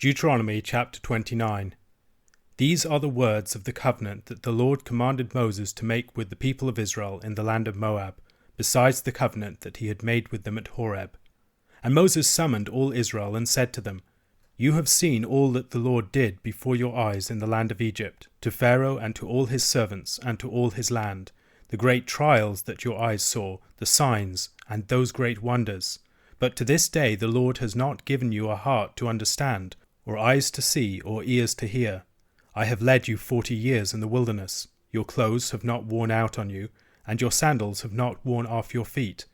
Deuteronomy chapter 29. These are the words of the covenant that the Lord commanded Moses to make with the people of Israel in the land of Moab, besides the covenant that he had made with them at Horeb. And Moses summoned all Israel and said to them, You have seen all that the Lord did before your eyes in the land of Egypt, to Pharaoh and to all his servants and to all his land, the great trials that your eyes saw, the signs, and those great wonders. But to this day the Lord has not given you a heart to understand, or eyes to see, or ears to hear. I have led you 40 years in the wilderness. Your clothes have not worn out on you, and your sandals have not worn off your feet.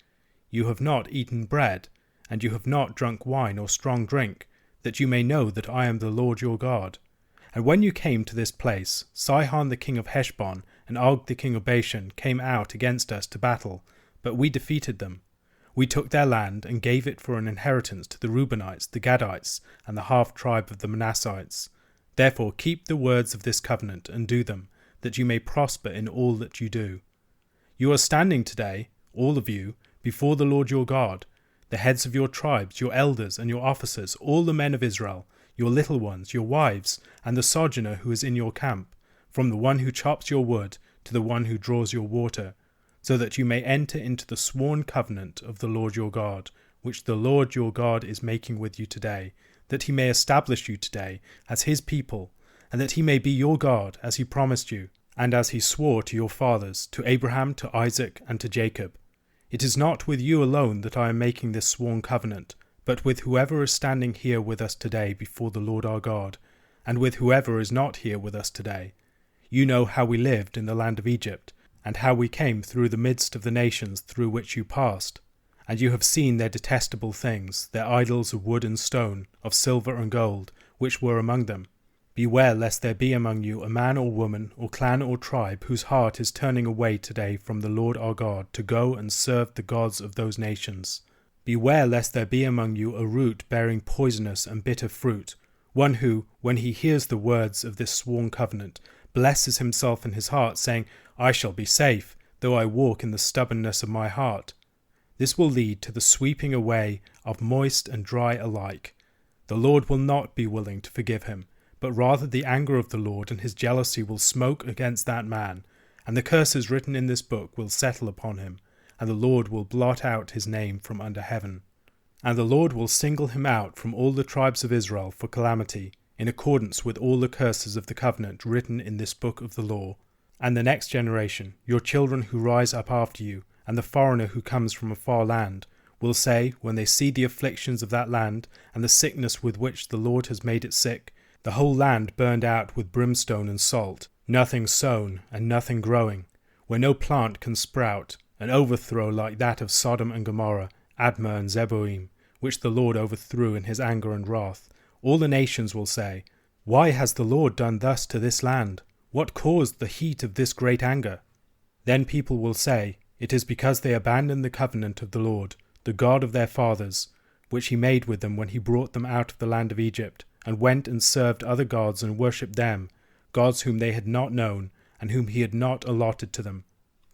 You have not eaten bread, and you have not drunk wine or strong drink, that you may know that I am the Lord your God. And when you came to this place, Sihon the king of Heshbon and Og the king of Bashan came out against us to battle, but we defeated them. We took their land and gave it for an inheritance to the Reubenites, the Gadites, and the half-tribe of the Manassites. Therefore keep the words of this covenant and do them, that you may prosper in all that you do. You are standing today, all of you, before the Lord your God, the heads of your tribes, your elders and your officers, all the men of Israel, your little ones, your wives, and the sojourner who is in your camp, from the one who chops your wood to the one who draws your water, so that you may enter into the sworn covenant of the Lord your God, which the Lord your God is making with you today, that he may establish you today as his people, and that he may be your God as he promised you, and as he swore to your fathers, to Abraham, to Isaac, and to Jacob. It is not with you alone that I am making this sworn covenant, but with whoever is standing here with us today before the Lord our God, and with whoever is not here with us today. You know how we lived in the land of Egypt, and how we came through the midst of the nations through which you passed. And you have seen their detestable things, their idols of wood and stone, of silver and gold, which were among them. Beware lest there be among you a man or woman, or clan or tribe, whose heart is turning away today from the Lord our God, to go and serve the gods of those nations. Beware lest there be among you a root bearing poisonous and bitter fruit, one who, when he hears the words of this sworn covenant, blesses himself in his heart, saying, I shall be safe, though I walk in the stubbornness of my heart. This will lead to the sweeping away of moist and dry alike. The Lord will not be willing to forgive him, but rather the anger of the Lord and his jealousy will smoke against that man, and the curses written in this book will settle upon him, and the Lord will blot out his name from under heaven. And the Lord will single him out from all the tribes of Israel for calamity, in accordance with all the curses of the covenant written in this book of the law. And the next generation, your children who rise up after you, and the foreigner who comes from a far land, will say, when they see the afflictions of that land, and the sickness with which the Lord has made it sick, the whole land burned out with brimstone and salt, nothing sown and nothing growing, where no plant can sprout, an overthrow like that of Sodom and Gomorrah, Admah and Zeboim, which the Lord overthrew in his anger and wrath. All the nations will say, Why has the Lord done thus to this land? What caused the heat of this great anger? Then people will say, It is because they abandoned the covenant of the Lord, the God of their fathers, which he made with them when he brought them out of the land of Egypt, and went and served other gods and worshipped them, gods whom they had not known, and whom he had not allotted to them.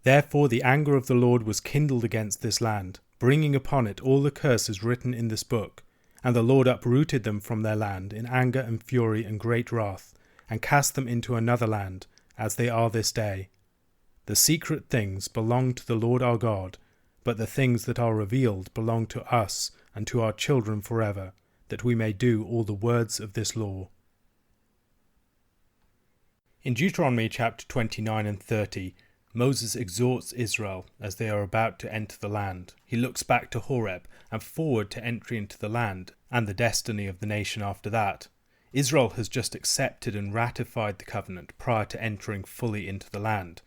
Therefore the anger of the Lord was kindled against this land, bringing upon it all the curses written in this book. And the Lord uprooted them from their land in anger and fury and great wrath, and cast them into another land, as they are this day. The secret things belong to the Lord our God, but the things that are revealed belong to us and to our children forever, that we may do all the words of this law. In Deuteronomy chapter 29 and 30, Moses exhorts Israel as they are about to enter the land. He looks back to Horeb and forward to entry into the land and the destiny of the nation after that. Israel has just accepted and ratified the covenant prior to entering fully into the land,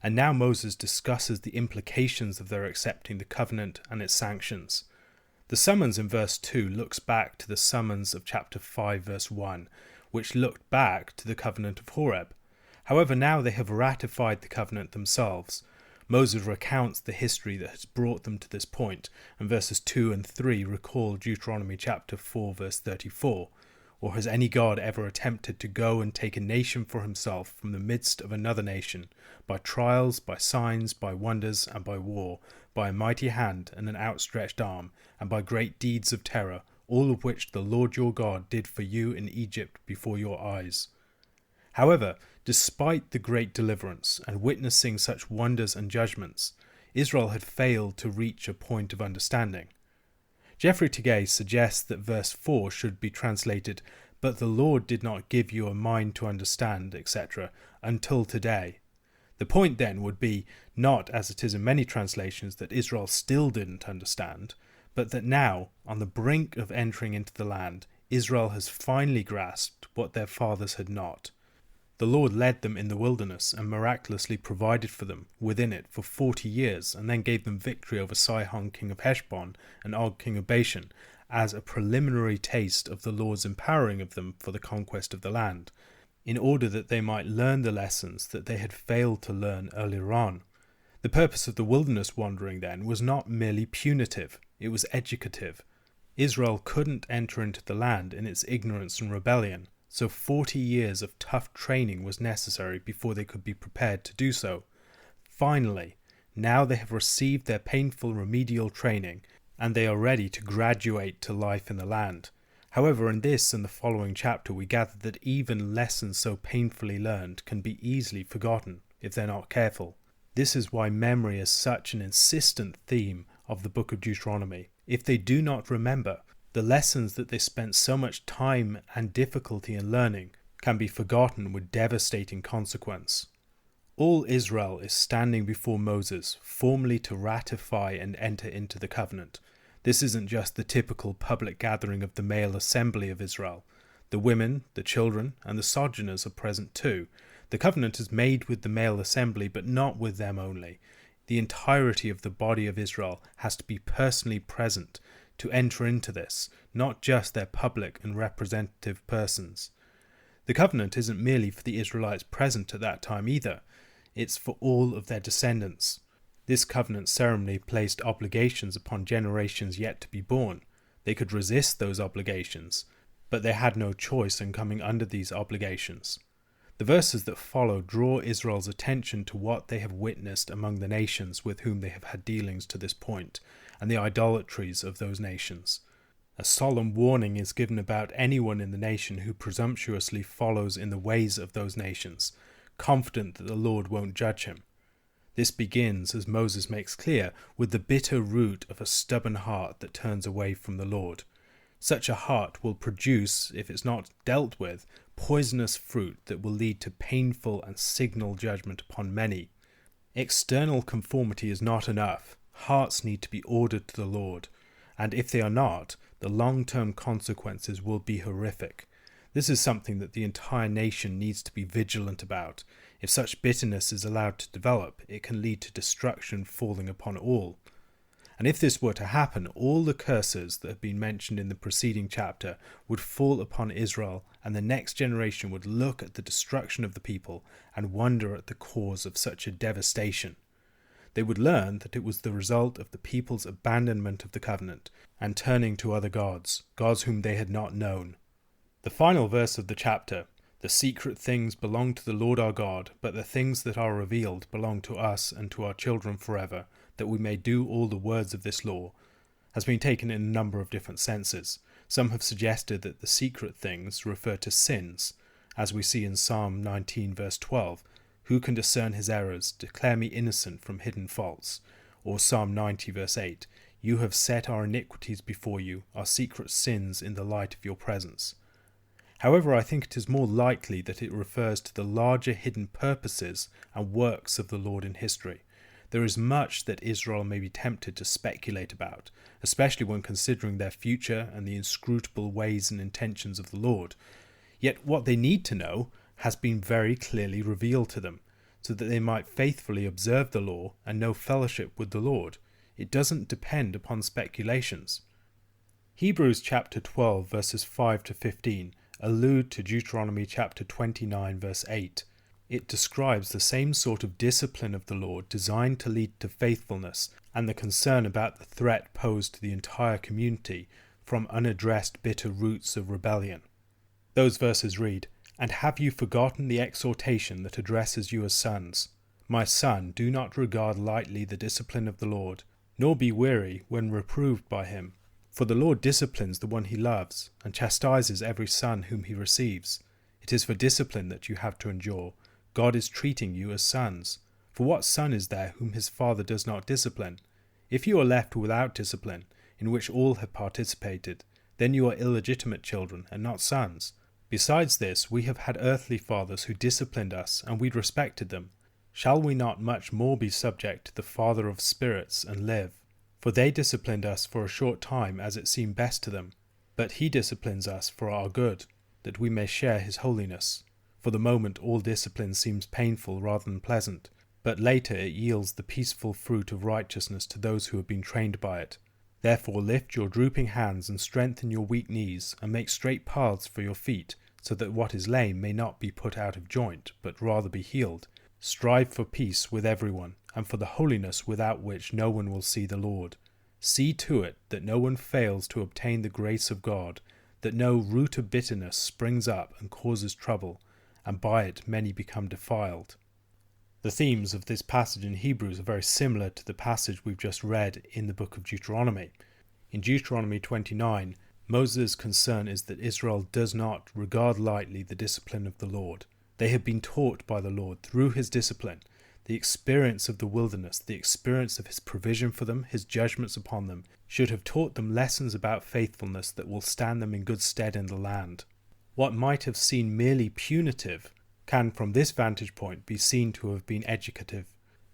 and now Moses discusses the implications of their accepting the covenant and its sanctions. The summons in verse 2 looks back to the summons of chapter 5 verse 1, which looked back to the covenant of Horeb. However, now they have ratified the covenant themselves. Moses recounts the history that has brought them to this point, and verses 2 and 3 recall Deuteronomy chapter 4 verse 34. Or has any God ever attempted to go and take a nation for himself from the midst of another nation, by trials, by signs, by wonders, and by war, by a mighty hand and an outstretched arm, and by great deeds of terror, all of which the Lord your God did for you in Egypt before your eyes. However, despite the great deliverance and witnessing such wonders and judgments, Israel had failed to reach a point of understanding. Geoffrey Tegay suggests that verse 4 should be translated, "But the Lord did not give you a mind to understand," etc., until today. The point then would be not, as it is in many translations, that Israel still didn't understand, but that now, on the brink of entering into the land, Israel has finally grasped what their fathers had not. The Lord led them in the wilderness and miraculously provided for them within it for 40 years, and then gave them victory over Sihon king of Heshbon and Og king of Bashan, as a preliminary taste of the Lord's empowering of them for the conquest of the land, in order that they might learn the lessons that they had failed to learn earlier on. The purpose of the wilderness wandering then was not merely punitive, it was educative. Israel couldn't enter into the land in its ignorance and rebellion, so 40 years of tough training was necessary before they could be prepared to do so. Finally, now they have received their painful remedial training, and they are ready to graduate to life in the land. However, in this and the following chapter we gather that even lessons so painfully learned can be easily forgotten if they're not careful. This is why memory is such an insistent theme of the book of Deuteronomy. If they do not remember, the lessons that they spent so much time and difficulty in learning can be forgotten with devastating consequence. All Israel is standing before Moses, formally to ratify and enter into the covenant. This isn't just the typical public gathering of the male assembly of Israel. The women, the children, and the sojourners are present too. The covenant is made with the male assembly, but not with them only. The entirety of the body of Israel has to be personally present to enter into this, not just their public and representative persons. The covenant isn't merely for the Israelites present at that time either, it's for all of their descendants. This covenant ceremony placed obligations upon generations yet to be born. They could resist those obligations, but they had no choice in coming under these obligations. The verses that follow draw Israel's attention to what they have witnessed among the nations with whom they have had dealings to this point, and the idolatries of those nations. A solemn warning is given about anyone in the nation who presumptuously follows in the ways of those nations, confident that the Lord won't judge him. This begins, as Moses makes clear, with the bitter root of a stubborn heart that turns away from the Lord. Such a heart will produce, if it's not dealt with, poisonous fruit that will lead to painful and signal judgment upon many. External conformity is not enough. Hearts need to be ordered to the Lord, and if they are not, the long-term consequences will be horrific. This is something that the entire nation needs to be vigilant about. If such bitterness is allowed to develop, it can lead to destruction falling upon all. And if this were to happen, all the curses that have been mentioned in the preceding chapter would fall upon Israel, and the next generation would look at the destruction of the people and wonder at the cause of such a devastation. They would learn that it was the result of the people's abandonment of the covenant and turning to other gods, gods whom they had not known. The final verse of the chapter, "The secret things belong to the Lord our God, but the things that are revealed belong to us and to our children forever, that we may do all the words of this law," has been taken in a number of different senses. Some have suggested that the secret things refer to sins, as we see in Psalm 19 verse 12, "Who can discern his errors? Declare me innocent from hidden faults." Or Psalm 90 verse 8, "You have set our iniquities before you, our secret sins in the light of your presence." However, I think it is more likely that it refers to the larger hidden purposes and works of the Lord in history. There is much that Israel may be tempted to speculate about, especially when considering their future and the inscrutable ways and intentions of the Lord. Yet what they need to know has been very clearly revealed to them, so that they might faithfully observe the law and know fellowship with the Lord. It doesn't depend upon speculations. Hebrews chapter 12 verses 5 to 15 allude to Deuteronomy chapter 29 verse 8. It describes the same sort of discipline of the Lord designed to lead to faithfulness and the concern about the threat posed to the entire community from unaddressed bitter roots of rebellion. Those verses read, "And have you forgotten the exhortation that addresses you as sons? My son, do not regard lightly the discipline of the Lord, nor be weary when reproved by him. For the Lord disciplines the one he loves, and chastises every son whom he receives. It is for discipline that you have to endure. God is treating you as sons. For what son is there whom his father does not discipline? If you are left without discipline, in which all have participated, then you are illegitimate children and not sons. Besides this, we have had earthly fathers who disciplined us, and we respected them. Shall we not much more be subject to the Father of spirits and live? For they disciplined us for a short time as it seemed best to them. But he disciplines us for our good, that we may share his holiness. For the moment all discipline seems painful rather than pleasant, but later it yields the peaceful fruit of righteousness to those who have been trained by it. Therefore lift your drooping hands and strengthen your weak knees, and make straight paths for your feet, so that what is lame may not be put out of joint, but rather be healed. Strive for peace with everyone, and for the holiness without which no one will see the Lord. See to it that no one fails to obtain the grace of God, that no root of bitterness springs up and causes trouble, and by it many become defiled. The themes of this passage in Hebrews are very similar to the passage we've just read in the book of Deuteronomy. In Deuteronomy 29, Moses' concern is that Israel does not regard lightly the discipline of the Lord. They have been taught by the Lord through his discipline, the experience of the wilderness, the experience of his provision for them, his judgments upon them, should have taught them lessons about faithfulness that will stand them in good stead in the land. What might have seemed merely punitive can from this vantage point be seen to have been educative.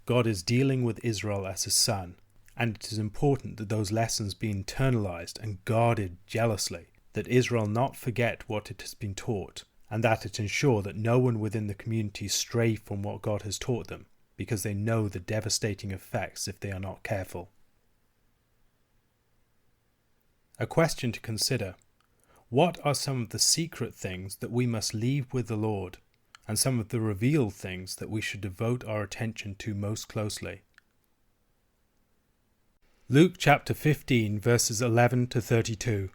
God is dealing with Israel as his son, and it is important that those lessons be internalized and guarded jealously, that Israel not forget what it has been taught, and that it ensure that no one within the community stray from what God has taught them, because they know the devastating effects if they are not careful. A question to consider: what are some of the secret things that we must leave with the Lord, and some of the revealed things that we should devote our attention to most closely? Luke chapter 15 verses 11 to 32.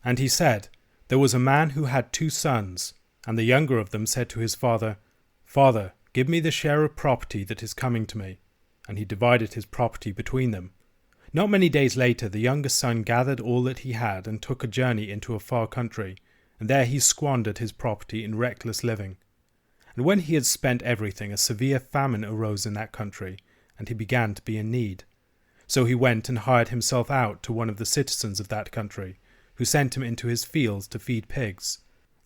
And he said, There was a man who had 2 sons, and the younger of them said to his father, Father, give me the share of property that is coming to me. And he divided his property between them. Not many days later the younger son gathered all that he had and took a journey into a far country, and there he squandered his property in reckless living. And when he had spent everything, a severe famine arose in that country, and he began to be in need. So he went and hired himself out to one of the citizens of that country, who sent him into his fields to feed pigs.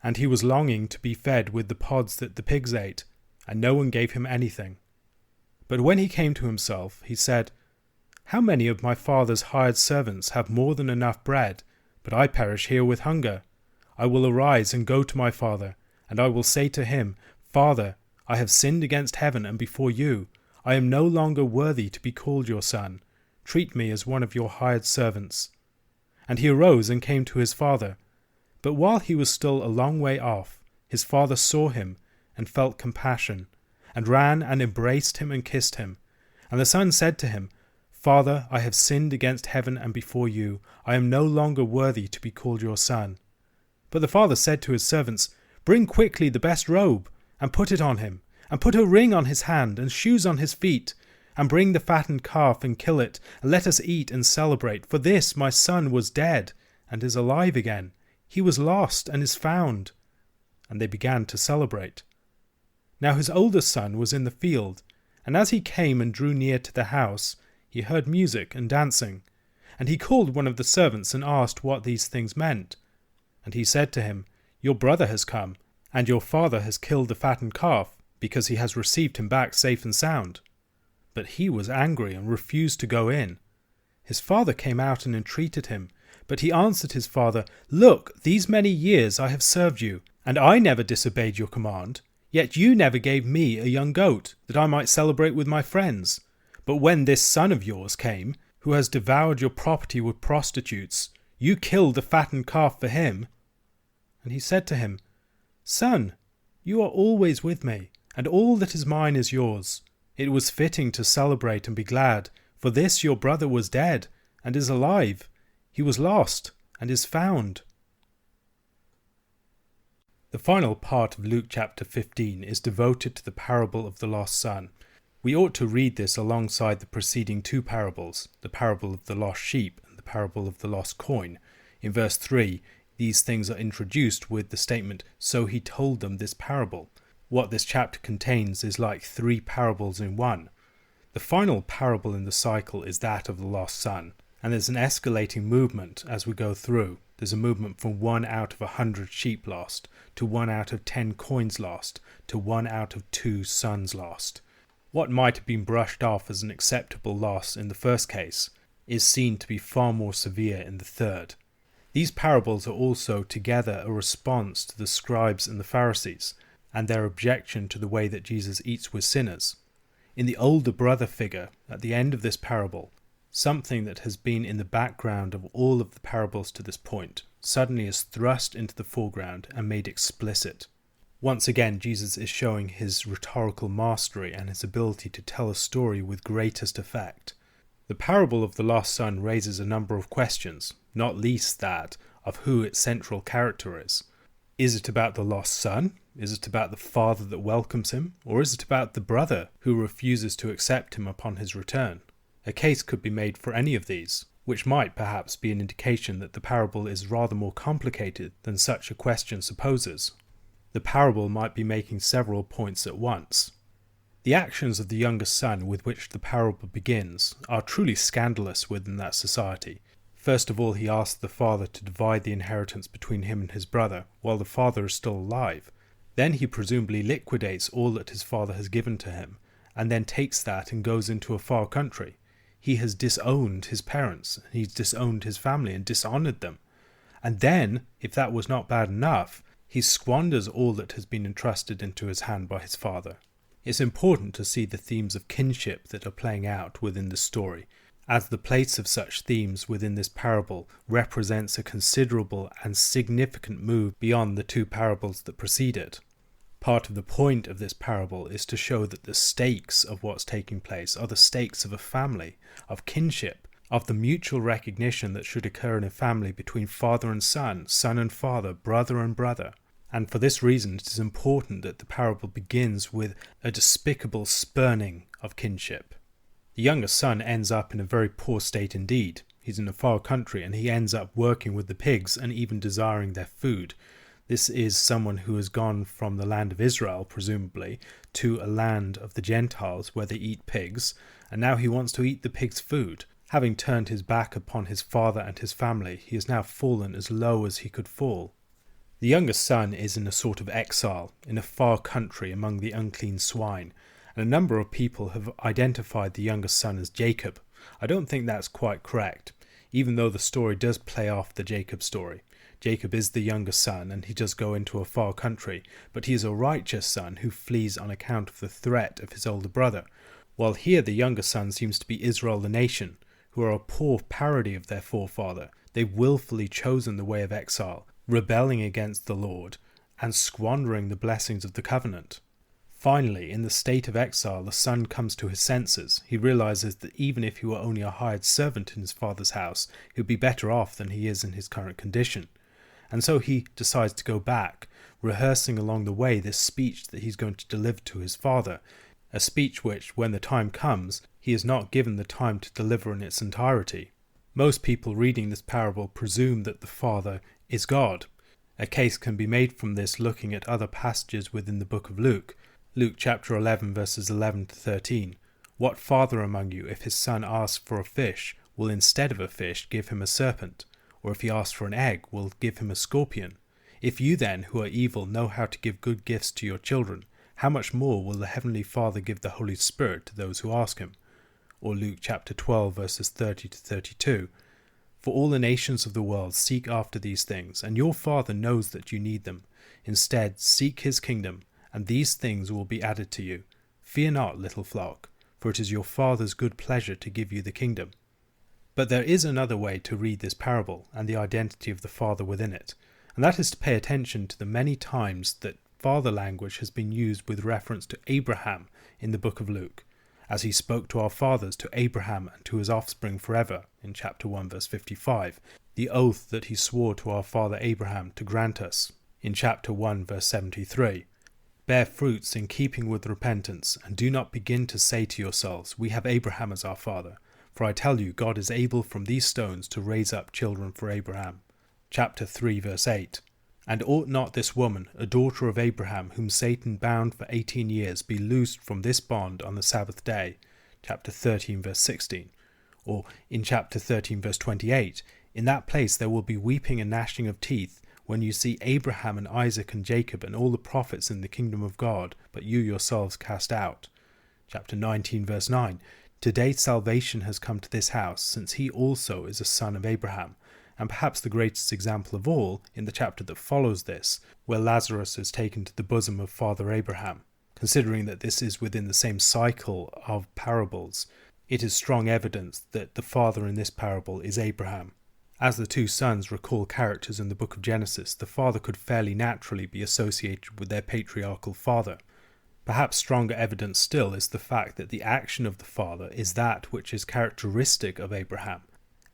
And he was longing to be fed with the pods that the pigs ate, and no one gave him anything. But when he came to himself, he said, How many of my father's hired servants have more than enough bread, but I perish here with hunger? I will arise and go to my father, and I will say to him, Father, I have sinned against heaven and before you. I am no longer worthy to be called your son. Treat me as one of your hired servants. And he arose and came to his father. But while he was still a long way off, his father saw him and felt compassion, and ran and embraced him and kissed him. And the son said to him, Father, I have sinned against heaven and before you. I am no longer worthy to be called your son. But the father said to his servants, Bring quickly the best robe, and put it on him, and put a ring on his hand, and shoes on his feet, and bring the fattened calf, and kill it, and let us eat and celebrate. For this my son was dead, and is alive again. He was lost, and is found. And they began to celebrate. Now his oldest son was in the field, and as he came and drew near to the house, he heard music and dancing. And he called one of the servants, and asked what these things meant. And he said to him, Your brother has come, and your father has killed the fattened calf, because he has received him back safe and sound. But he was angry and refused to go in. His father came out and entreated him, but he answered his father, Look, these many years I have served you, and I never disobeyed your command. Yet you never gave me a young goat, that I might celebrate with my friends. But when this son of yours came, who has devoured your property with prostitutes, you killed the fattened calf for him. And he said to him, Son, you are always with me, and all that is mine is yours. It was fitting to celebrate and be glad, for this your brother was dead, and is alive. He was lost, and is found. The final part of Luke chapter 15 is devoted to the parable of the lost son. We ought to read this alongside the preceding 2 parables, the parable of the lost sheep and the the parable of the lost coin. In verse 3, these things are introduced with the statement, "So he told them this parable." What this chapter contains is like 3 parables in one. The final parable in the cycle is that of the lost son, and there's an escalating movement as we go through. There's a movement from 1 out of 100 sheep lost, to 1 out of 10 coins lost, to 1 out of 2 sons lost. What might have been brushed off as an acceptable loss in the first case is seen to be far more severe in the third. These parables are also together a response to the scribes and the Pharisees, and their objection to the way that Jesus eats with sinners. In the older brother figure, at the end of this parable, something that has been in the background of all of the parables to this point suddenly is thrust into the foreground and made explicit. Once again, Jesus is showing his rhetorical mastery and his ability to tell a story with greatest effect. The parable of the lost son raises a number of questions, not least that of who its central character is. Is it about the lost son? Is it about the father that welcomes him? Or is it about the brother who refuses to accept him upon his return? A case could be made for any of these, which might perhaps be an indication that the parable is rather more complicated than such a question supposes. The parable might be making several points at once. The actions of the youngest son with which the parable begins are truly scandalous within that society. First of all, he asks the father to divide the inheritance between him and his brother while the father is still alive. Then he presumably liquidates all that his father has given to him, and then takes that and goes into a far country. He has disowned his parents, he's disowned his family and dishonoured them. And then, if that was not bad enough, he squanders all that has been entrusted into his hand by his father. It's important to see the themes of kinship that are playing out within the story, as the place of such themes within this parable represents a considerable and significant move beyond the 2 parables that precede it. Part of the point of this parable is to show that the stakes of what's taking place are the stakes of a family, of kinship, of the mutual recognition that should occur in a family between father and son and father, brother and brother. And for this reason it is important that the parable begins with a despicable spurning of kinship. The youngest son ends up in a very poor state indeed. He's in a far country and he ends up working with the pigs and even desiring their food. This is someone who has gone from the land of Israel, presumably, to a land of the Gentiles where they eat pigs, and now he wants to eat the pigs' food. Having turned his back upon his father and his family, he has now fallen as low as he could fall. The youngest son is in a sort of exile, in a far country among the unclean swine, and a number of people have identified the youngest son as Jacob. I don't think that's quite correct, even though the story does play off the Jacob story. Jacob is the youngest son and he does go into a far country, but he is a righteous son who flees on account of the threat of his older brother, while here the younger son seems to be Israel the nation, who are a poor parody of their forefather. They've willfully chosen the way of exile, rebelling against the Lord and squandering the blessings of the covenant. Finally, in the state of exile, the son comes to his senses. He realizes that even if he were only a hired servant in his father's house, he would be better off than he is in his current condition. And so he decides to go back, rehearsing along the way this speech that he's going to deliver to his father, a speech which, when the time comes, he is not given the time to deliver in its entirety. Most people reading this parable presume that the father is God. A case can be made from this looking at other passages within the book of Luke. Luke chapter 11 verses 11 to 13. What father among you, if his son asks for a fish, will instead of a fish give him a serpent? Or if he asks for an egg, will give him a scorpion? If you then, who are evil, know how to give good gifts to your children, how much more will the heavenly Father give the Holy Spirit to those who ask him? Or Luke chapter 12 verses 30 to 32. For all the nations of the world seek after these things, and your Father knows that you need them. Instead, seek his kingdom, and these things will be added to you. Fear not, little flock, for it is your Father's good pleasure to give you the kingdom. But there is another way to read this parable and the identity of the Father within it, and that is to pay attention to the many times that father language has been used with reference to Abraham in the book of Luke, as he spoke to our fathers, to Abraham and to his offspring forever, in chapter 1 verse 55, the oath that he swore to our father Abraham to grant us, in chapter 1 verse 73. Bear fruits in keeping with repentance, and do not begin to say to yourselves, we have Abraham as our father. For I tell you, God is able from these stones to raise up children for Abraham. Chapter 3, verse 8. And ought not this woman, a daughter of Abraham, whom Satan bound for 18 years, be loosed from this bond on the Sabbath day? Chapter 13, verse 16. Or in chapter 13, verse 28, in that place there will be weeping and gnashing of teeth, when you see Abraham and Isaac and Jacob and all the prophets in the kingdom of God, but you yourselves cast out. Chapter 19, verse 9. Today salvation has come to this house, since he also is a son of Abraham. And perhaps the greatest example of all, in the chapter that follows this, where Lazarus is taken to the bosom of Father Abraham. Considering that this is within the same cycle of parables, it is strong evidence that the father in this parable is Abraham. As the two sons recall characters in the book of Genesis, the father could fairly naturally be associated with their patriarchal father. Perhaps stronger evidence still is the fact that the action of the father is that which is characteristic of Abraham.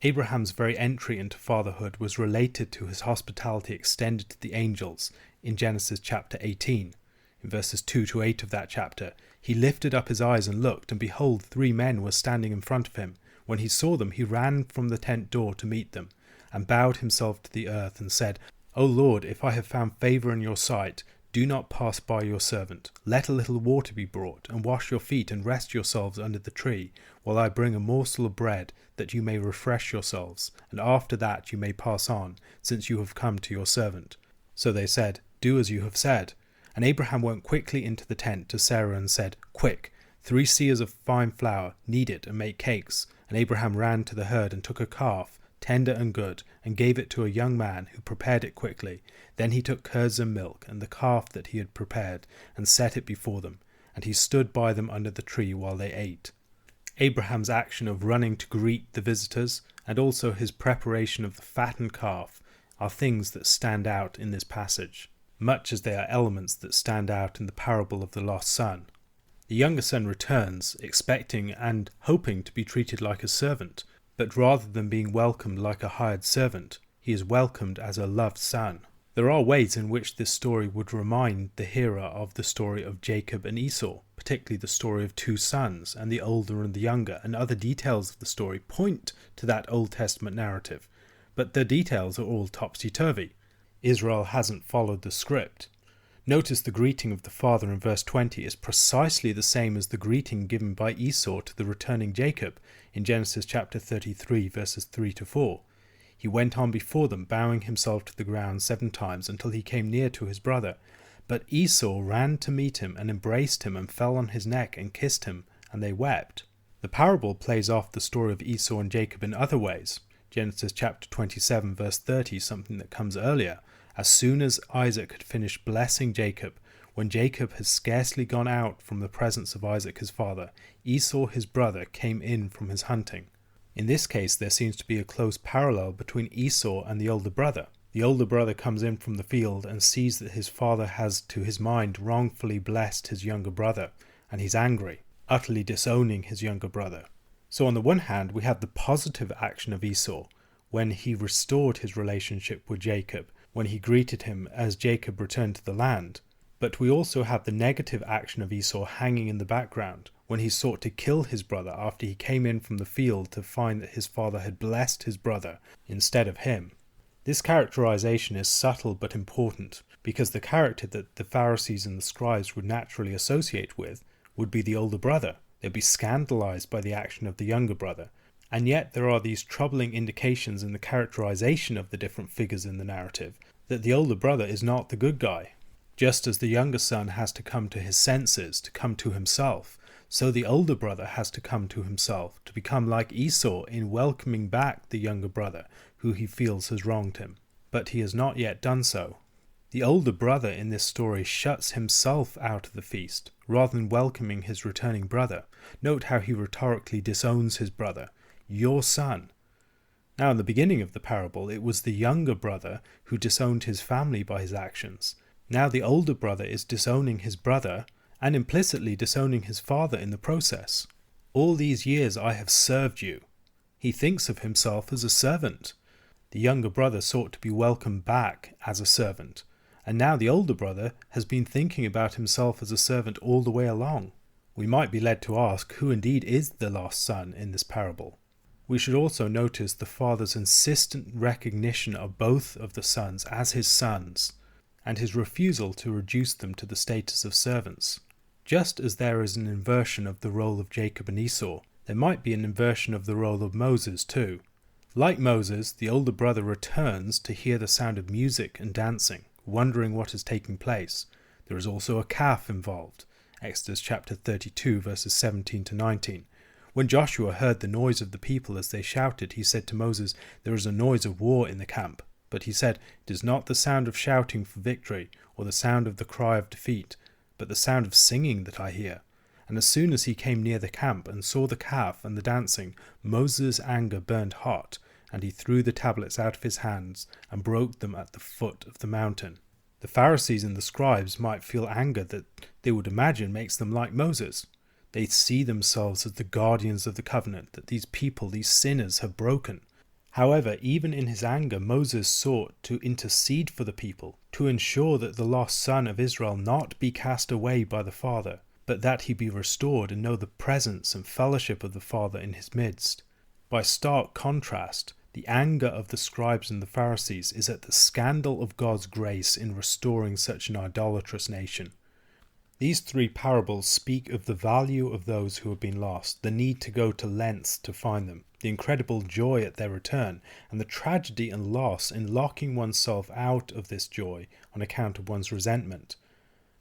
Abraham's very entry into fatherhood was related to his hospitality extended to the angels in Genesis chapter 18. In verses 2 to 8 of that chapter, he lifted up his eyes and looked, and behold, 3 men were standing in front of him. When he saw them, he ran from the tent door to meet them, and bowed himself to the earth, and said, O Lord, if I have found favour in your sight, do not pass by your servant. Let a little water be brought, and wash your feet, and rest yourselves under the tree, while I bring a morsel of bread, that you may refresh yourselves, and after that you may pass on, since you have come to your servant. So they said, Do as you have said. And Abraham went quickly into the tent to Sarah and said, Quick, 3 seahs of fine flour, knead it, and make cakes. And Abraham ran to the herd and took a calf, tender and good, and gave it to a young man, who prepared it quickly. Then he took curds and milk, and the calf that he had prepared, and set it before them. And he stood by them under the tree while they ate. Abraham's action of running to greet the visitors, and also his preparation of the fattened calf, are things that stand out in this passage, much as they are elements that stand out in the parable of the lost son. The younger son returns, expecting and hoping to be treated like a servant, but rather than being welcomed like a hired servant, he is welcomed as a loved son. There are ways in which this story would remind the hearer of the story of Jacob and Esau, particularly the story of 2 sons, and the older and the younger, and other details of the story point to that Old Testament narrative, but the details are all topsy-turvy. Israel hasn't followed the script. Notice the greeting of the father in verse 20 is precisely the same as the greeting given by Esau to the returning Jacob in Genesis chapter 33 verses 3 to 4. He went on before them, bowing himself to the ground 7 times until he came near to his brother. But Esau ran to meet him and embraced him and fell on his neck and kissed him, and they wept. The parable plays off the story of Esau and Jacob in other ways. Genesis chapter 27 verse 30, something that comes earlier. As soon as Isaac had finished blessing Jacob, when Jacob had scarcely gone out from the presence of Isaac his father, Esau his brother came in from his hunting. In this case there seems to be a close parallel between Esau and the older brother. The older brother comes in from the field and sees that his father has to his mind wrongfully blessed his younger brother, and he's angry, utterly disowning his younger brother. So on the one hand we have the positive action of Esau, when he restored his relationship with Jacob, when he greeted him as Jacob returned to the land. But we also have the negative action of Esau hanging in the background, when he sought to kill his brother after he came in from the field to find that his father had blessed his brother instead of him. This characterization is subtle but important, because the character that the Pharisees and the scribes would naturally associate with would be the older brother. They'd be scandalized by the action of the younger brother. And yet there are these troubling indications in the characterization of the different figures in the narrative that the older brother is not the good guy. Just as the younger son has to come to his senses, to come to himself, so the older brother has to come to himself, to become like Esau in welcoming back the younger brother, who he feels has wronged him. But he has not yet done so. The older brother in this story shuts himself out of the feast, rather than welcoming his returning brother. Note how he rhetorically disowns his brother. Your son. Now in the beginning of the parable it was the younger brother who disowned his family by his actions. Now the older brother is disowning his brother and implicitly disowning his father in the process. All these years I have served you. He thinks of himself as a servant. The younger brother sought to be welcomed back as a servant, and now the older brother has been thinking about himself as a servant all the way along. We might be led to ask who indeed is the lost son in this parable. We should also notice the father's insistent recognition of both of the sons as his sons, and his refusal to reduce them to the status of servants. Just as there is an inversion of the role of Jacob and Esau, there might be an inversion of the role of Moses too. Like Moses, the older brother returns to hear the sound of music and dancing, wondering what is taking place. There is also a calf involved. Exodus chapter 32 verses 17 to 19. When Joshua heard the noise of the people as they shouted, he said to Moses, "There is a noise of war in the camp." But he said, "It is not the sound of shouting for victory, or the sound of the cry of defeat, but the sound of singing that I hear." And as soon as he came near the camp and saw the calf and the dancing, Moses' anger burned hot, and he threw the tablets out of his hands and broke them at the foot of the mountain. The Pharisees and the scribes might feel anger that they would imagine makes them like Moses. They see themselves as the guardians of the covenant that these people, these sinners, have broken. However, even in his anger, Moses sought to intercede for the people, to ensure that the lost son of Israel not be cast away by the Father, but that he be restored and know the presence and fellowship of the Father in his midst. By stark contrast, the anger of the scribes and the Pharisees is at the scandal of God's grace in restoring such an idolatrous nation. These three parables speak of the value of those who have been lost, the need to go to lengths to find them, the incredible joy at their return, and the tragedy and loss in locking oneself out of this joy on account of one's resentment.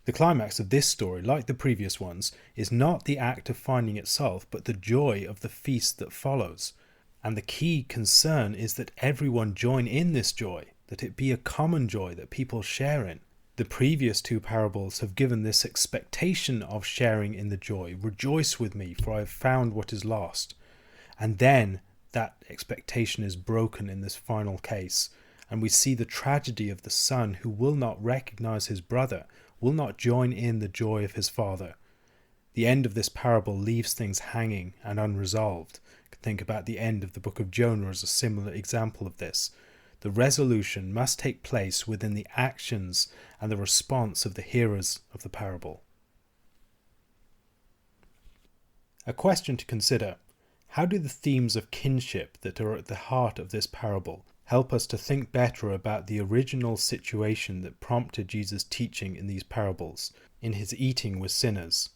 The climax of this story, like the previous ones, is not the act of finding itself, but the joy of the feast that follows. And the key concern is that everyone join in this joy, that it be a common joy that people share in. The previous two parables have given this expectation of sharing in the joy. Rejoice with me, for I have found what is lost. And then that expectation is broken in this final case, and we see the tragedy of the son who will not recognize his brother, will not join in the joy of his father. The end of this parable leaves things hanging and unresolved. Think about the end of the book of Jonah as a similar example of this. The resolution must take place within the actions and the response of the hearers of the parable. A question to consider: how do the themes of kinship that are at the heart of this parable help us to think better about the original situation that prompted Jesus' teaching in these parables, in his eating with sinners?